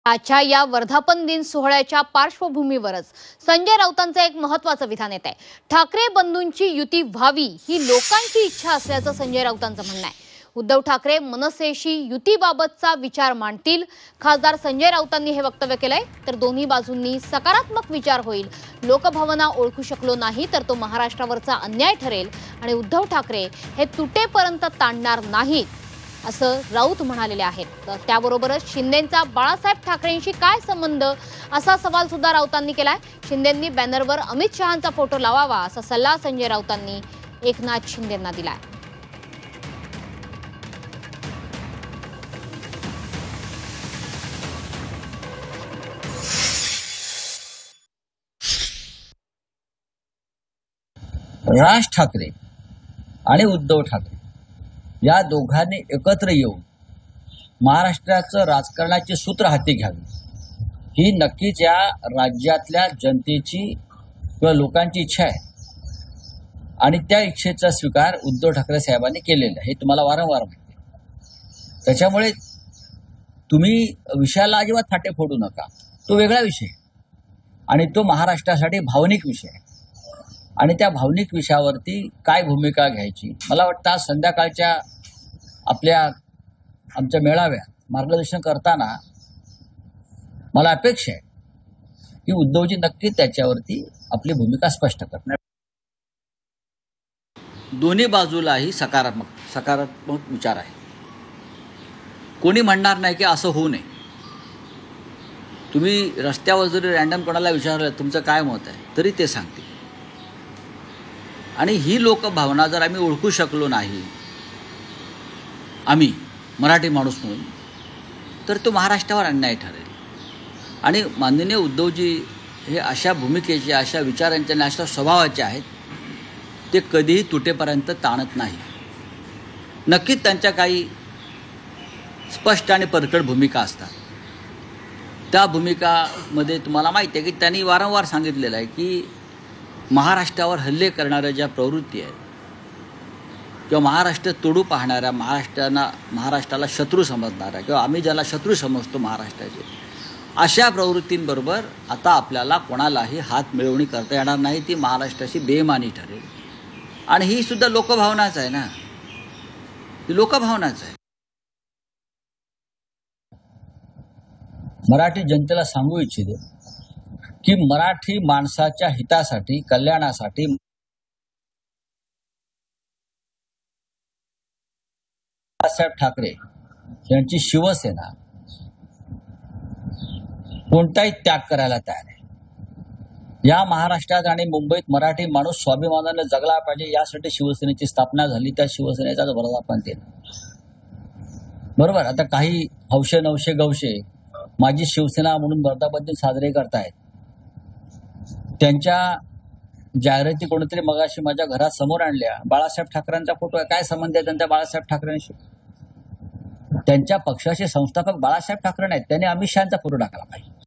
आजच्या या वर्धापन दिन सोहळ्याच्या पार्श्वभूमीवरच संजय राऊतांचं एक महत्त्वाचं विधान येत आहे। ठाकरे बंधूंची युती व्हावी ही लोकांची इच्छा असल्याचं संजय राऊतांचं म्हणणं आहे। उद्धव ठाकरे मनसेशी युतीबाबतचा विचार मांडतील। खासदार संजय राऊतांनी हे वक्तव्य केलंय, तर दोन्ही बाजूंनी सकारात्मक विचार होईल। लोकभावना ओळखू शकलो नाही तर तो महाराष्ट्रावरचा अन्याय ठरेल आणि उद्धव ठाकरे हे तुटेपर्यंत ताणणार नाहीत असं राऊत म्हणालेले आहेत। तर त्याबरोबरच शिंदेंचा बाळासाहेब ठाकरेंशी काय संबंध असा सवाल सुद्धा राऊतांनी केलाय। शिंदेंनी बॅनरवर अमित शहांचा फोटो लावावा असा सल्ला संजय राऊतांनी एकनाथ शिंदेंना दिलाय। राज ठाकरे आणि उद्धव ठाकरे या दोघांनी एकत्र येऊन महाराष्ट्राचं राजकारणाची सूत्र हाती घ्यावी ही नक्कीच या राज्यातल्या जनतेची किंवा लोकांची इच्छा आहे आणि त्या इच्छेचा स्वीकार उद्धव ठाकरे साहेबांनी केलेला आहे, हे तुम्हाला वारंवार माहिती आहे। त्याच्यामुळे तुम्ही विषयाला अजिबात फाटे फोडू नका, तो वेगळा विषय आणि तो महाराष्ट्रासाठी भावनिक विषय आहे आणि त्या भावनिक विषयावरती काय भूमिका घ्यायची, मला वाटतं आज संध्याकाळच्या आमच्या मेळाव्यात मार्गदर्शन करताना मला अपेक्षा आहे की उद्धवजी नक्की त्याच्यावरती आपली भूमिका स्पष्ट करणार। दोन्ही बाजूलाही सकारात्मक विचार आहे। कोणी म्हणणार नाही की असं होऊ नये। तुम्ही रस्त्यावर जरी रँडम कोणाला विचारलं तुमचं काय मत आहे तरी ते सांगतील आणि ही लोकभावना जर आम्ही ओळखू शकलो नाही, आम्ही मराठी माणूस म्हणून, तर तो महाराष्ट्रावर अन्याय ठरेल। आणि माननीय उद्धवजी हे अशा भूमिकेचे, अशा विचारांचे आणि अशा स्वभावाचे आहेत, ते कधीही तुटेपर्यंत ताणत नाही। नक्कीच त्यांच्या काही स्पष्ट आणि परखड भूमिका असतात। त्या भूमिकामध्ये तुम्हाला माहिती आहे की त्यांनी वारंवार सांगितलेलं आहे की महाराष्ट्रावर हल्ले करणाऱ्या ज्या प्रवृत्ती आहेत किंवा महाराष्ट्र तोडू पाहणाऱ्या, महाराष्ट्राला शत्रू समजणाऱ्या किंवा आम्ही ज्याला शत्रू समजतो महाराष्ट्राचे, अशा प्रवृत्तींबरोबर आता आपल्याला कोणालाही हात मिळवणी करता येणार नाही। ती महाराष्ट्राची बेईमानी ठरेल आणि ही सुद्धा लोकभावनाच आहे ना, ही लोकभावनाच आहे। मराठी जनतेला सांगू इच्छिते की मराठी माणसाच्या हितासाठी, कल्याणासाठी बाळासाहेब ठाकरे यांची शिवसेना कोणताही त्याग करायला तयार आहे। या महाराष्ट्रात आणि मुंबईत मराठी माणूस स्वाभिमानाने जगला पाहिजे यासाठी शिवसेनेची स्थापना झाली। त्या शिवसेनेचा वर्धापन दिन बरोबर। आता काही हौशे नवशे गवशे माझी शिवसेना म्हणून वर्धापन दिन साजरे करतायत। त्यांच्या जाहिराती कोणीतरी मगाशी माझ्या घरात समोर आणल्या, बाळासाहेब ठाकरेंचा फोटो आहे। काय संबंध आहे त्यांचा बाळासाहेब ठाकरेंशी? त्यांच्या पक्षाचे संस्थापक बाळासाहेब ठाकरे नाहीत, त्यांनी अमित शहांचा फोटो टाकला पाहिजे।